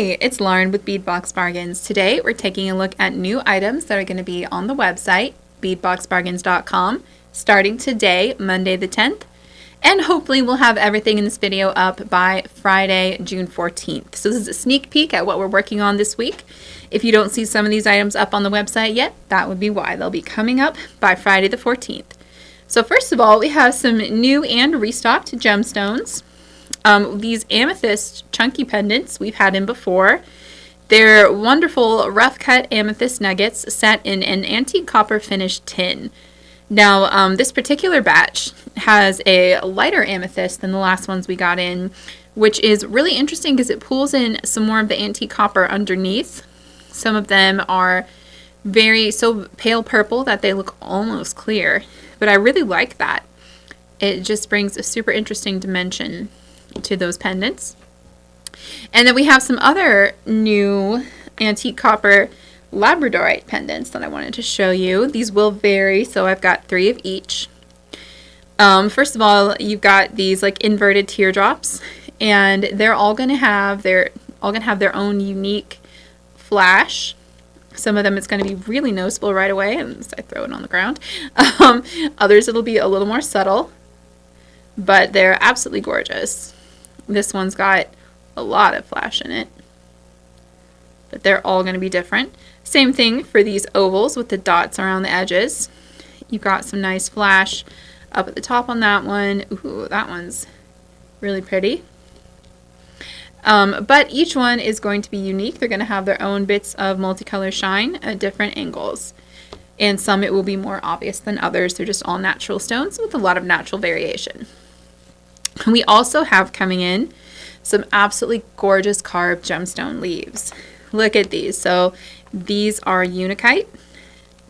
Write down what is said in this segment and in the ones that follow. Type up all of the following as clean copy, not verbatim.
Hey, it's Lauren with Beadbox Bargains. Today we're taking a look at new items that are going to be on the website, beadboxbargains.com, starting today, Monday the 10th. And hopefully we'll have everything in this video up by Friday, June 14th. So this is a sneak peek at what we're working on this week. If you don't see some of these items up on the website yet, that would be why. They'll be coming up by Friday the 14th. So first of all, we have some new and restocked gemstones. These amethyst chunky pendants we've had in before. They're wonderful rough cut amethyst nuggets set in an antique copper finished tin. Now, this particular batch has a lighter amethyst than the last ones we got in, which is really interesting because it pulls in some more of the antique copper underneath. Some of them are so pale purple that they look almost clear, but I really like that. It just brings a super interesting dimension to those pendants. And then we have some other new antique copper labradorite pendants that I wanted to show you. These will vary, so I've got 3 of each. First of all, you've got these like inverted teardrops, and they're all going to have their own unique flash. Some of them it's going to be really noticeable right away as I throw it on the ground. Others it'll be a little more subtle, but they're absolutely gorgeous. This one's got a lot of flash in it, but they're all going to be different. Same thing for these ovals with the dots around the edges. You've got some nice flash up at the top on that one. Ooh, that one's really pretty. But each one is going to be unique. They're going to have their own bits of multicolor shine at different angles. And some it will be more obvious than others. They're just all natural stones with a lot of natural variation. We also have coming in some absolutely gorgeous carved gemstone leaves. Look at these. So these are unakite.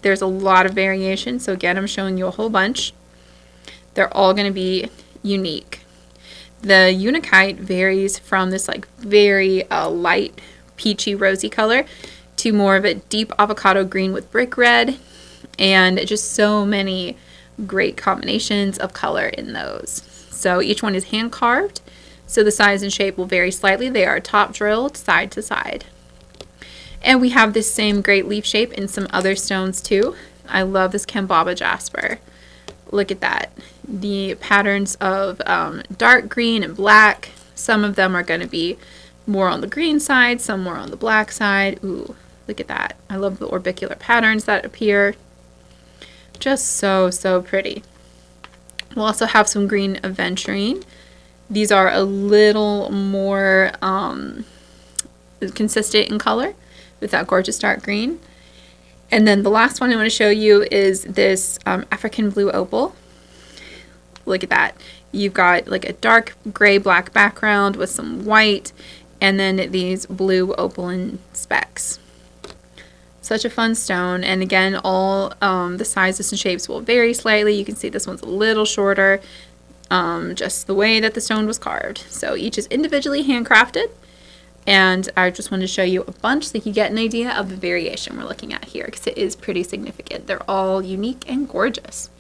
There's a lot of variation. So again, I'm showing you a whole bunch. They're all going to be unique. The unakite varies from this like very light peachy rosy color to more of a deep avocado green with brick red, and just so many great combinations of color in those. So each one is hand carved, so the size and shape will vary slightly. They are top drilled side to side. And we have this same great leaf shape in some other stones too. I love this Kambaba jasper. Look at that. The patterns of dark green and black. Some of them are going to be more on the green side, some more on the black side. Ooh, look at that. I love the orbicular patterns that appear. Just so, so pretty. We'll also have some green aventurine. These are a little more consistent in color with that gorgeous dark green. And then the last one I want to show you is this African blue opal. Look at that. You've got like a dark gray black background with some white, and then these blue opaline specks. Such a fun stone, and again, all the sizes and shapes will vary slightly. You can see this one's a little shorter, just the way that the stone was carved. So each is individually handcrafted, and I just wanted to show you a bunch so you can get an idea of the variation we're looking at here, because it is pretty significant. They're all unique and gorgeous.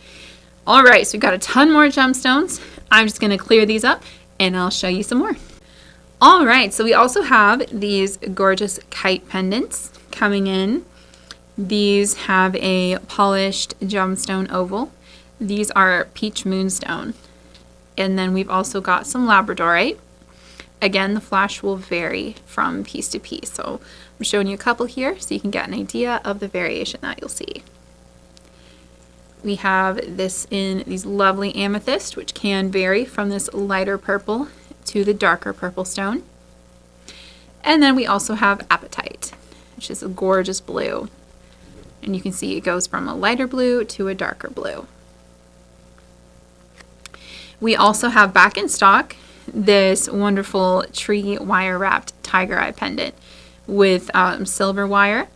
All right, so we've got a ton more gemstones. I'm just going to clear these up, and I'll show you some more. All right, so we also have these gorgeous kite pendants coming in. These have a polished gemstone oval. These are peach moonstone. And then we've also got some labradorite. Again, the flash will vary from piece to piece. So I'm showing you a couple here so you can get an idea of the variation that you'll see. We have this in these lovely amethyst, which can vary from this lighter purple to the darker purple stone. And then we also have apatite, which is a gorgeous blue. And you can see it goes from a lighter blue to a darker blue. We also have back in stock this wonderful tree wire wrapped tiger eye pendant with silver wire.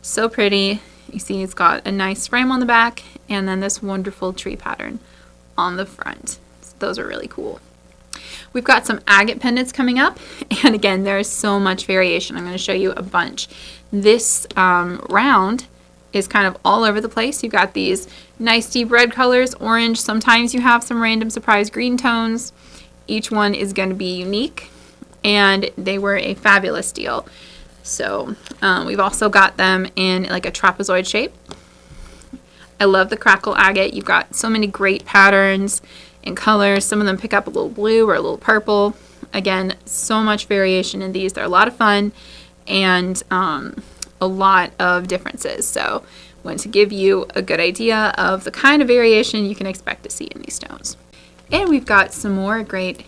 So pretty. You see it's got a nice frame on the back and then this wonderful tree pattern on the front. So those are really cool. We've got some agate pendants coming up, and again, there's so much variation. I'm going to show you a bunch. This round is kind of all over the place. You've got these nice deep red colors, orange. Sometimes you have some random surprise green tones. Each one is going to be unique. and they were a fabulous deal. So we've also got them in like a trapezoid shape. I love the crackle agate. You've got so many great patterns and colors. Some of them pick up a little blue or a little purple. Again, so much variation in these. They're a lot of fun and a lot of differences. So I want to give you a good idea of the kind of variation you can expect to see in these stones. And we've got some more great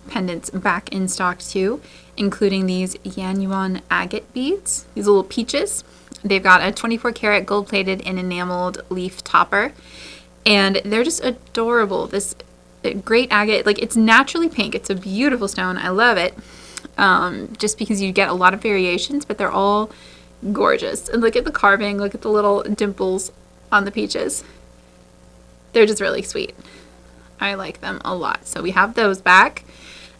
pendants back in stock too, including these Yanyuan agate beads, these little peaches. They've got a 24 karat gold plated and enameled leaf topper, and they're just adorable. This great agate, like it's naturally pink. It's a beautiful stone. I love it. Just because you get a lot of variations, but they're all gorgeous. And look at the carving, look at the little dimples on the peaches. They're just really sweet. I like them a lot. So we have those back.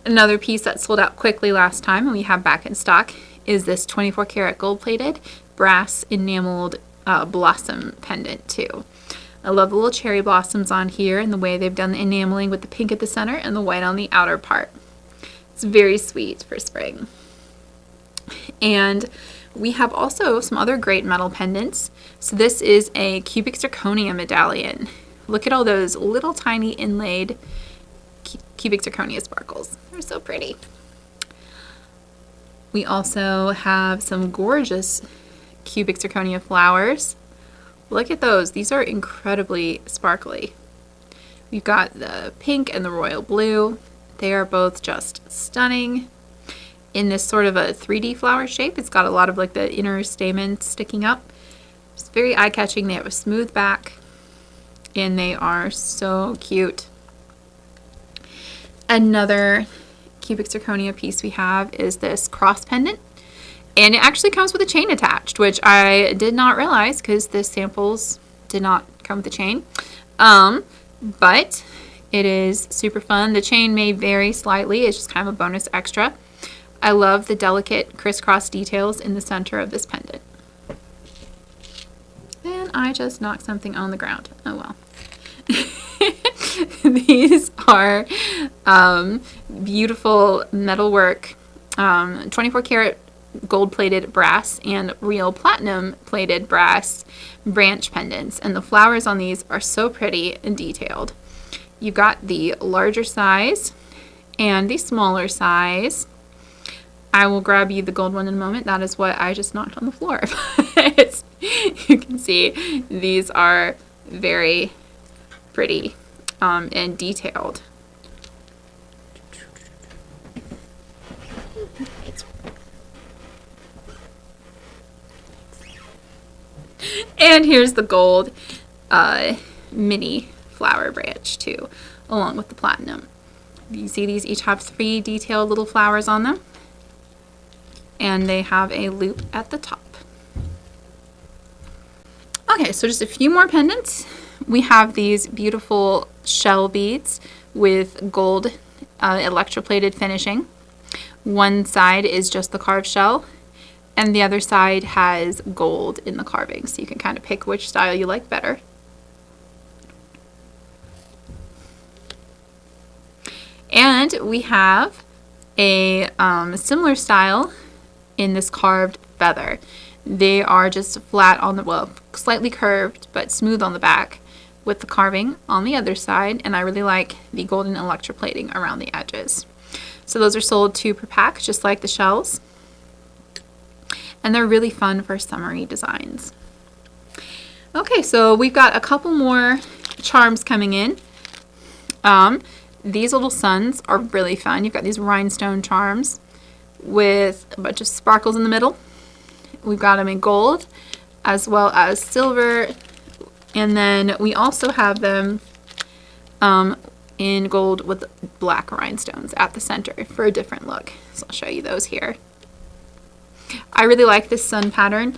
Another piece that sold out quickly last time and we have back in stock is this 24 karat gold plated brass enameled blossom pendant too. I love the little cherry blossoms on here and the way they've done the enameling with the pink at the center and the white on the outer part. It's very sweet for spring. And we have also some other great metal pendants. So this is a cubic zirconia medallion. Look at all those little tiny inlaid cubic zirconia sparkles. They're so pretty. We also have some gorgeous cubic zirconia flowers. Look at those. These are incredibly sparkly. We've got the pink and the royal blue. They are both just stunning. In this sort of a 3D flower shape. It's got a lot of like the inner stamen sticking up. It's very eye-catching. They have a smooth back and they are so cute. Another cubic zirconia piece we have is this cross pendant, and it actually comes with a chain attached, which I did not realize because the samples did not come with a chain. But it is super fun. The chain may vary slightly. It's just kind of a bonus extra. I love the delicate crisscross details in the center of this pendant. And I just knocked something on the ground. Oh well. These are beautiful metalwork, 24 karat gold plated brass and real platinum plated brass branch pendants. And the flowers on these are so pretty and detailed. You've got the larger size and the smaller size. I will grab you the gold one in a moment. That is what I just knocked on the floor. But you can see these are very pretty and detailed. And here's the gold mini flower branch too, along with the platinum. You see these each have 3 detailed little flowers on them, and they have a loop at the top. Okay, so just a few more pendants. We have these beautiful shell beads with gold electroplated finishing. One side is just the carved shell, and the other side has gold in the carving, so you can kind of pick which style you like better. And we have a similar style in this carved feather. They are just flat on the, well, slightly curved, but smooth on the back with the carving on the other side, and I really like the golden electroplating around the edges. So those are sold 2 per pack, just like the shells. And they're really fun for summery designs. Okay, so we've got a couple more charms coming in. These little suns are really fun. You've got these rhinestone charms with a bunch of sparkles in the middle. We've got them in gold as well as silver, and then we also have them in gold with black rhinestones at the center for a different look. So I'll show you those here. I really like this sun pattern.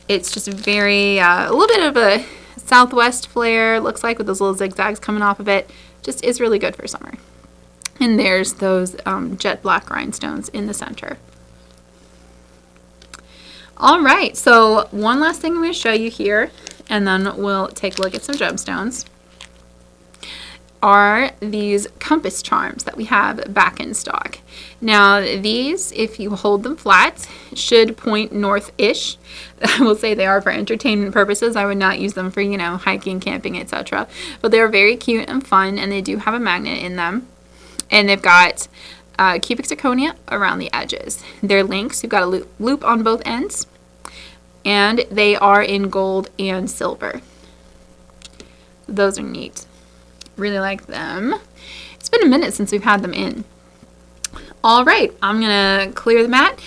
It's just very, a little bit of a southwest flare, looks like, with those little zigzags coming off of it. Just is really good for summer. And there's those jet black rhinestones in the center. All right, so one last thing I'm going to show you here, and then we'll take a look at some gemstones, are these compass charms that we have back in stock. Now these, if you hold them flat, should point north-ish. I will say they are for entertainment purposes. I would not use them for, you know, hiking, camping, etc. But they're very cute and fun, and they do have a magnet in them. And they've got cubic zirconia around the edges. They're links. You've got a loop on both ends. And they are in gold and silver. Those are neat. Really like them. It's been a minute since we've had them in. All right, I'm gonna clear the mat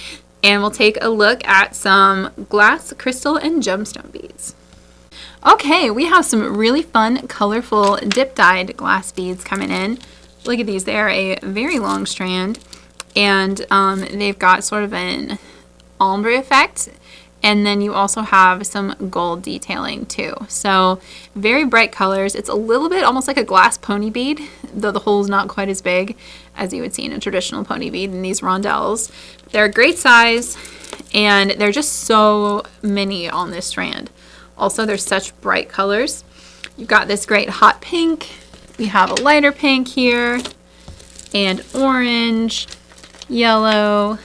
and we'll take a look at some glass, crystal, and gemstone beads. Okay, we have some really fun, colorful, dip-dyed glass beads coming in. Look at these, they're a very long strand, and they've got sort of an ombre effect. And then you also have some gold detailing too. So very bright colors. It's a little bit almost like a glass pony bead, though the hole is not quite as big as you would see in a traditional pony bead in these rondelles. They're a great size, and they're just so many on this strand. Also, they're such bright colors. You've got this great hot pink. We have a lighter pink here, and orange, yellow,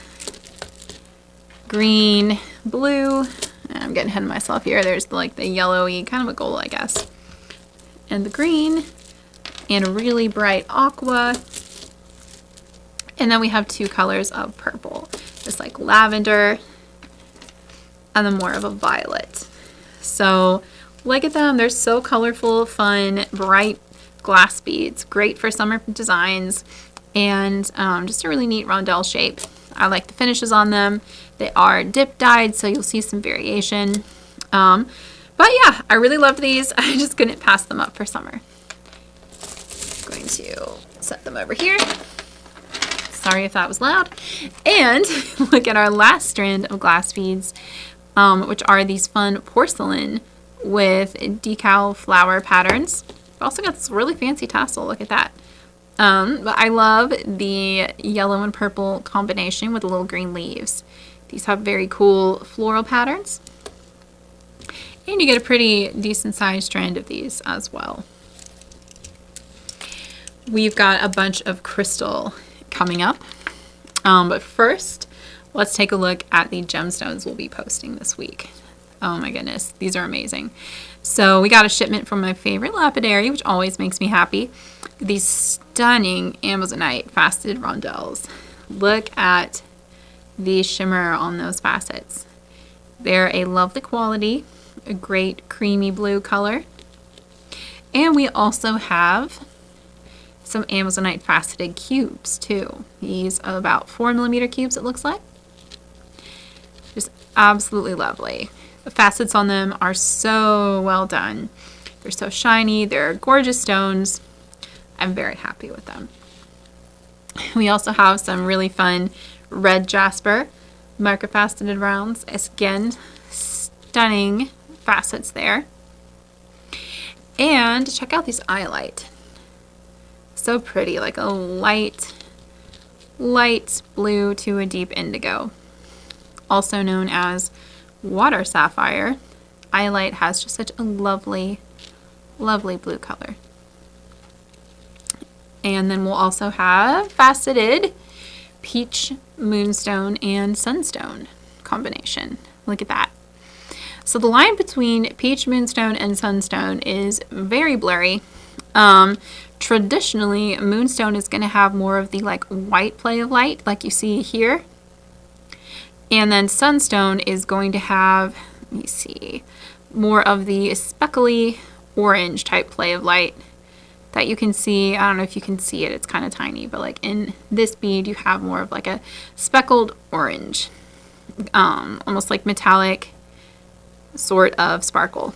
green, blue. I'm getting ahead of myself here. There's like the yellowy, kind of a gold, I guess. And the green, and a really bright aqua. And then we have two colors of purple. Just like lavender, and then more of a violet. So look at them. They're so colorful, fun, bright glass beads. Great for summer designs, and just a really neat rondelle shape. I like the finishes on them. They are dip dyed, so you'll see some variation. But yeah, I really loved these. I just couldn't pass them up for summer. I'm going to set them over here. Sorry if that was loud. And look at our last strand of glass beads, which are these fun porcelain with decal flower patterns. We've also got this really fancy tassel. Look at that. But I love the yellow and purple combination with the little green leaves. These have very cool floral patterns. And you get a pretty decent sized strand of these as well. We've got a bunch of crystal coming up. But first, let's take a look at the gemstones we'll be posting this week. Oh my goodness, these are amazing. So we got a shipment from my favorite lapidary, which always makes me happy. These stunning Amazonite faceted rondelles. Look at the shimmer on those facets. They're a lovely quality, a great creamy blue color. And we also have some Amazonite faceted cubes too. These are about 4mm cubes, it looks like. Just absolutely lovely. The facets on them are so well done. They're so shiny. They're gorgeous stones. I'm very happy with them. We also have some really fun red jasper microfaceted rounds. Again, stunning facets there. And check out these iolite. So pretty, like a light blue to a deep indigo. Also known as water sapphire. Iolite has just such a lovely blue color. And then we'll also have faceted peach, moonstone, and sunstone combination. Look at that. So the line between peach, moonstone, and sunstone is very blurry. Traditionally, moonstone is going to have more of the like white play of light, like you see here. And then sunstone is going to have, let me see, more of the speckly orange type play of light that you can see. I don't know if you can see it, it's kind of tiny, but like in this bead you have more of like a speckled orange, almost like metallic sort of sparkle.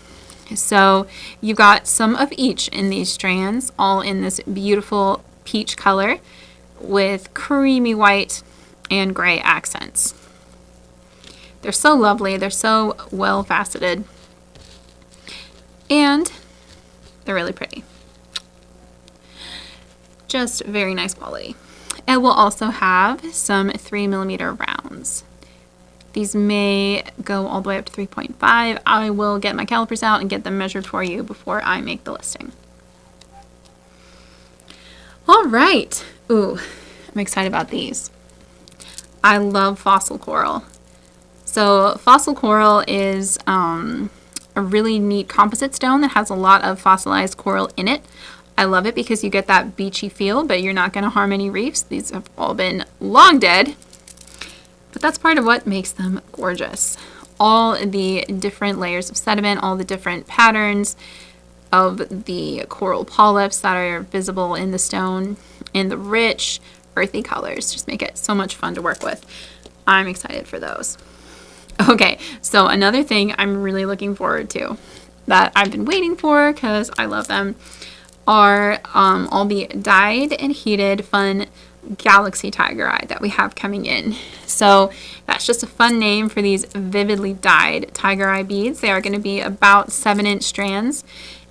So you've got some of each in these strands, all in this beautiful peach color with creamy white and gray accents. They're so lovely, they're so well faceted, and they're really pretty. Just very nice quality. And we'll also have some 3mm rounds. These may go all the way up to 3.5. I will get my calipers out and get them measured for you before I make the listing. All right. Ooh, I'm excited about these. I love fossil coral. So fossil coral is a really neat composite stone that has a lot of fossilized coral in it. I love it because you get that beachy feel, but you're not going to harm any reefs. These have all been long dead, but that's part of what makes them gorgeous. All the different layers of sediment, all the different patterns of the coral polyps that are visible in the stone, and the rich, earthy colors just make it so much fun to work with. I'm excited for those. Okay, so another thing I'm really looking forward to that I've been waiting for because I love them are all the dyed and heated fun galaxy tiger eye that we have coming in. So that's just a fun name for these vividly dyed tiger eye beads. They are going to be about 7-inch strands,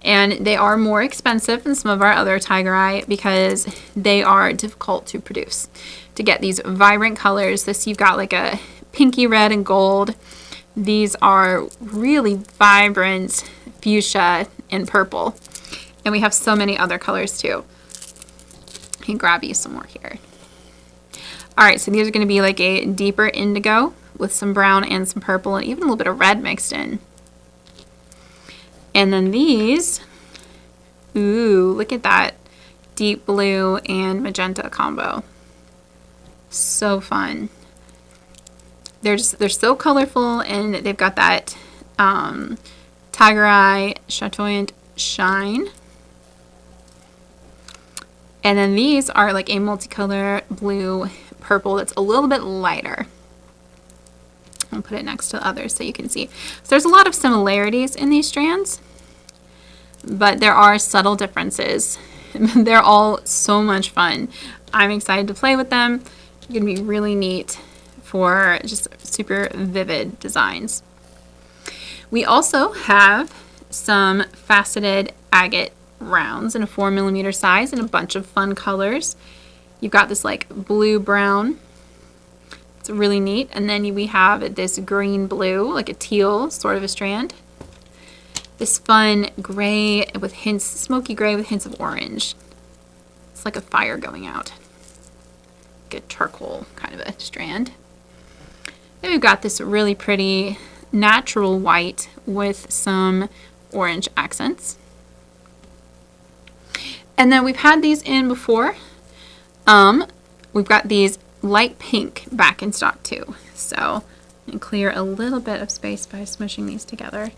and they are more expensive than some of our other tiger eye because they are difficult to produce. To get these vibrant colors, this you've got like a pinky red and gold. These are really vibrant fuchsia and purple. And we have so many other colors too. I can grab you some more here. All right, so these are going to be like a deeper indigo with some brown and some purple and even a little bit of red mixed in. And then these, ooh, look at that deep blue and magenta combo. So fun. They're so colorful, and they've got that tiger eye chatoyant shine. And then these are like a multicolor blue purple that's a little bit lighter. I'll put it next to the others so you can see. So there's a lot of similarities in these strands, but there are subtle differences. They're all so much fun. I'm excited to play with them. They're going to be really neat for just super vivid designs. We also have some faceted agate rounds in a 4mm size in a bunch of fun colors. You've got this like blue brown. It's really neat. And then we have this green blue, like a teal sort of a strand. This fun gray with hints, smoky gray with hints of orange. It's like a fire going out. Like a charcoal kind of a strand. Then we've got this really pretty natural white with some orange accents. And then we've had these in before. We've got these light pink back in stock too. So I'm going to clear a little bit of space by smushing these together.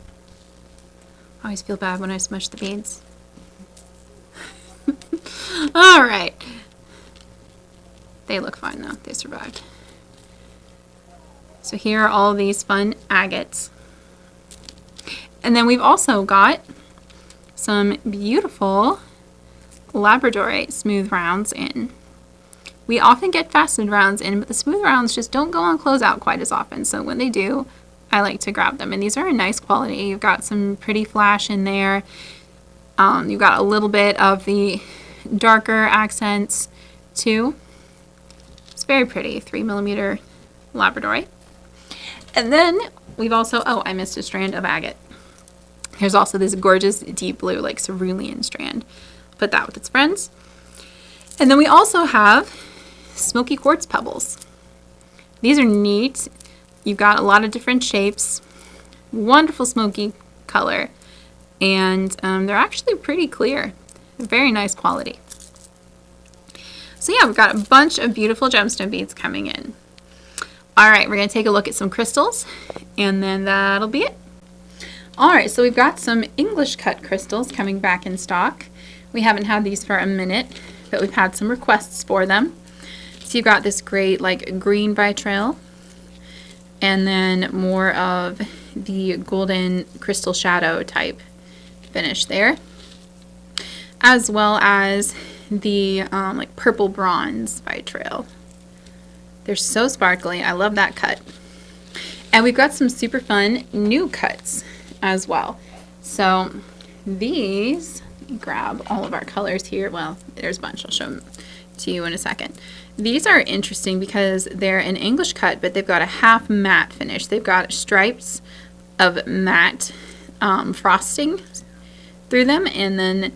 I always feel bad when I smush the beads. All right. They look fine though. They survived. So here are all these fun agates. And then we've also got some beautiful Labradorite smooth rounds in. We often get faceted rounds in, but the smooth rounds just don't go on closeout quite as often. So when they do, I like to grab them. And these are a nice quality. You've got some pretty flash in there. You've got a little bit of the darker accents too. It's very pretty, 3mm Labradorite. And then we've also, oh, I missed a strand of agate. Here's also this gorgeous deep blue, like cerulean strand. Put that with its friends. And then we also have smoky quartz pebbles. These are neat. You've got a lot of different shapes, wonderful smoky color, and they're actually pretty clear. Very nice quality. So yeah, we've got a bunch of beautiful gemstone beads coming in. All right, we're going to take a look at some crystals, and then that'll be it. All right, so we've got some English cut crystals coming back in stock. We haven't had these for a minute, but we've had some requests for them. So you've got this great like green vitrail, and then more of the golden crystal shadow type finish there, as well as the like purple bronze vitrail. They're so sparkly. I love that cut. And we've got some super fun new cuts as well. So these, let me grab all of our colors here. Well, there's a bunch. I'll show them to you in a second. These are interesting because they're an English cut, but they've got a half matte finish. They've got stripes of matte frosting through them, and then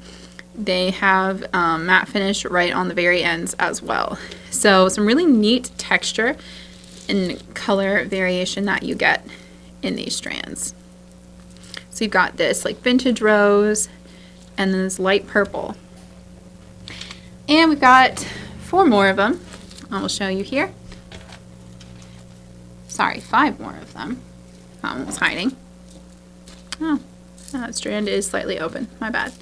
They have matte finish right on the very ends as well. So some really neat texture and color variation that you get in these strands. So you've got this like vintage rose and then this light purple. And we've got 4 more of them. I will show you here. Sorry, 5 more of them. That one was hiding. Oh, that strand is slightly open. My bad.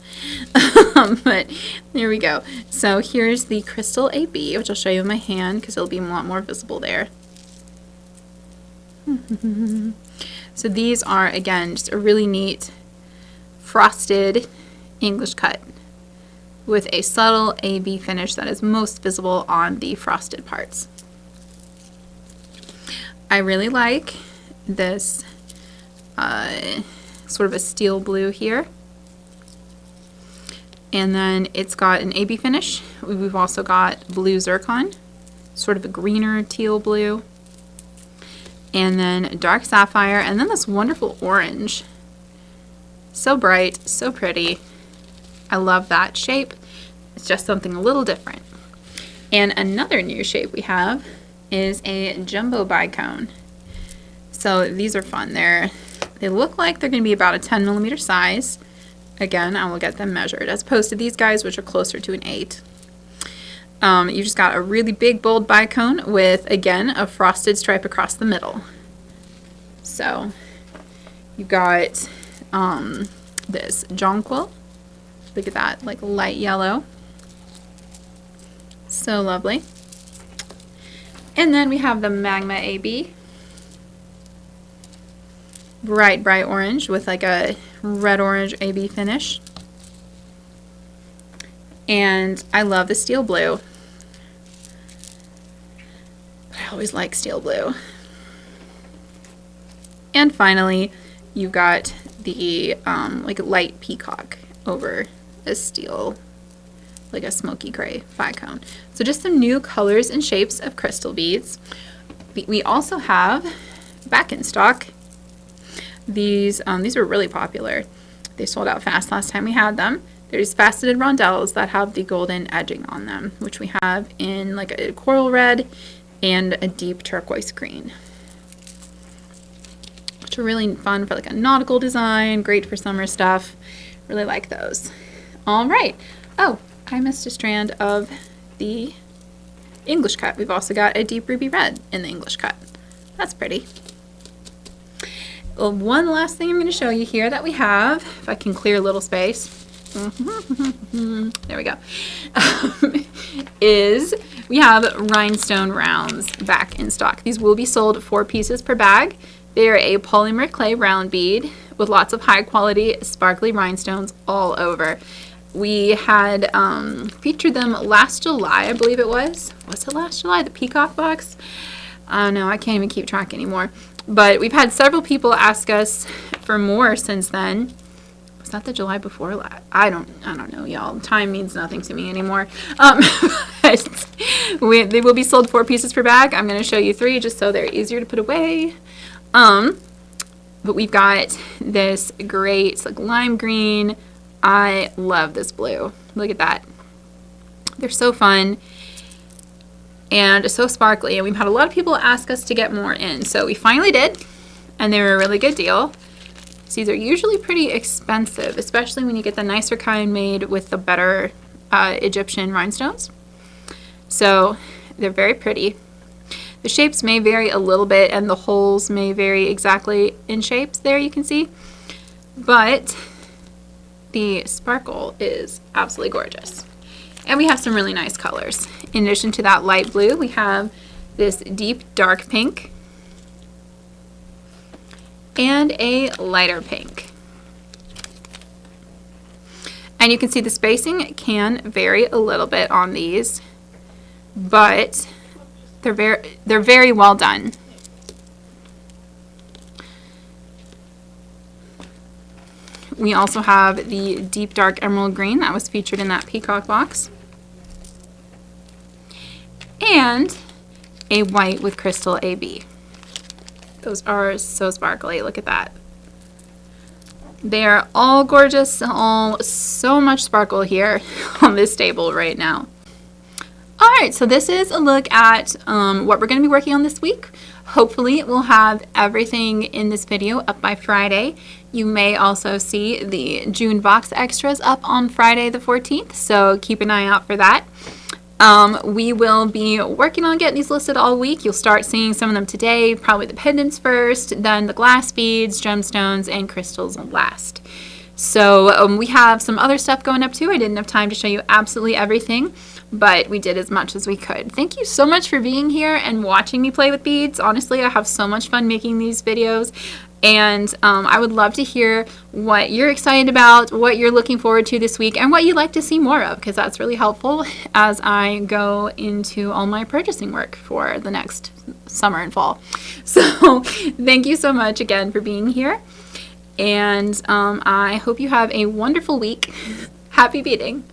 But there we go. So here's the crystal AB, which I'll show you in my hand because it'll be a lot more visible there. So these are, again, just a really neat frosted English cut with a subtle AB finish that is most visible on the frosted parts. I really like this sort of a steel blue here. And then it's got an AB finish. We've also got blue zircon, sort of a greener teal blue. And then dark sapphire, and then this wonderful orange. So bright, so pretty. I love that shape. It's just something a little different. And another new shape we have is a jumbo bicone. So these are fun. They look like they're going to be about a 10 millimeter size. Again, I will get them measured, as opposed to these guys, which are closer to an 8. You just got a really big, bold bicone with, again, a frosted stripe across the middle. So you got this jonquil. Look at that, like light yellow. So lovely. And then we have the Magma AB. Bright, bright orange with like a red-orange AB finish. And I love the steel blue. I always like steel blue. And finally, you've got the like light peacock over a steel, like a smoky gray bicone. So just some new colors and shapes of crystal beads. We also have back in stock these are really popular. They sold out fast last time we had them. There's faceted rondelles that have the golden edging on them, which we have in like a coral red and a deep turquoise green, which are really fun for like a nautical design, great for summer stuff. Really like those. All right. Oh, I missed a strand of the English cut. We've also got a deep ruby red in the English cut. That's pretty. Well, one last thing I'm going to show you here that we have, if I can clear a little space, there we go, is we have rhinestone rounds back in stock. These will be sold 4 pieces per bag. They are a polymer clay round bead with lots of high quality sparkly rhinestones all over. We had featured them last July, I believe it was. Was it last July? The peacock box? No, I can't even keep track anymore. But we've had several people ask us for more since then. Was that the July before last? I don't know, y'all. Time means nothing to me anymore. They will be sold 4 pieces per bag. I'm going to show you 3 just so they're easier to put away. But we've got this great, it's like lime green. I love this blue. Look at that. They're so fun and so sparkly, and we've had a lot of people ask us to get more in, so we finally did, and they were a really good deal. So these are usually pretty expensive, especially when you get the nicer kind made with the better Egyptian rhinestones. So they're very pretty. The shapes may vary a little bit, and the holes may vary exactly in shapes there, you can see, but the sparkle is absolutely gorgeous. And we have some really nice colors. In addition to that light blue, we have this deep dark pink and a lighter pink. And you can see the spacing can vary a little bit on these, but they're very well done. We also have the deep dark emerald green that was featured in that peacock box. And a white with crystal AB. Those are so sparkly. Look at that. They are all gorgeous, all so much sparkle here on this table right now. Alright, so this is a look at what we're going to be working on this week. Hopefully we'll have everything in this video up by Friday. You may also see the June box extras up on Friday the 14th, so keep an eye out for that. We will be working on getting these listed all week. You'll start seeing some of them today, probably the pendants first, then the glass beads, gemstones, and crystals last. So we have some other stuff going up too. I didn't have time to show you absolutely everything, but we did as much as we could. Thank you so much for being here and watching me play with beads. Honestly, I have so much fun making these videos, and I would love to hear what you're excited about, what you're looking forward to this week, and what you'd like to see more of, because that's really helpful as I go into all my purchasing work for the next summer and fall. So thank you so much again for being here, and I hope you have a wonderful week. Happy beading!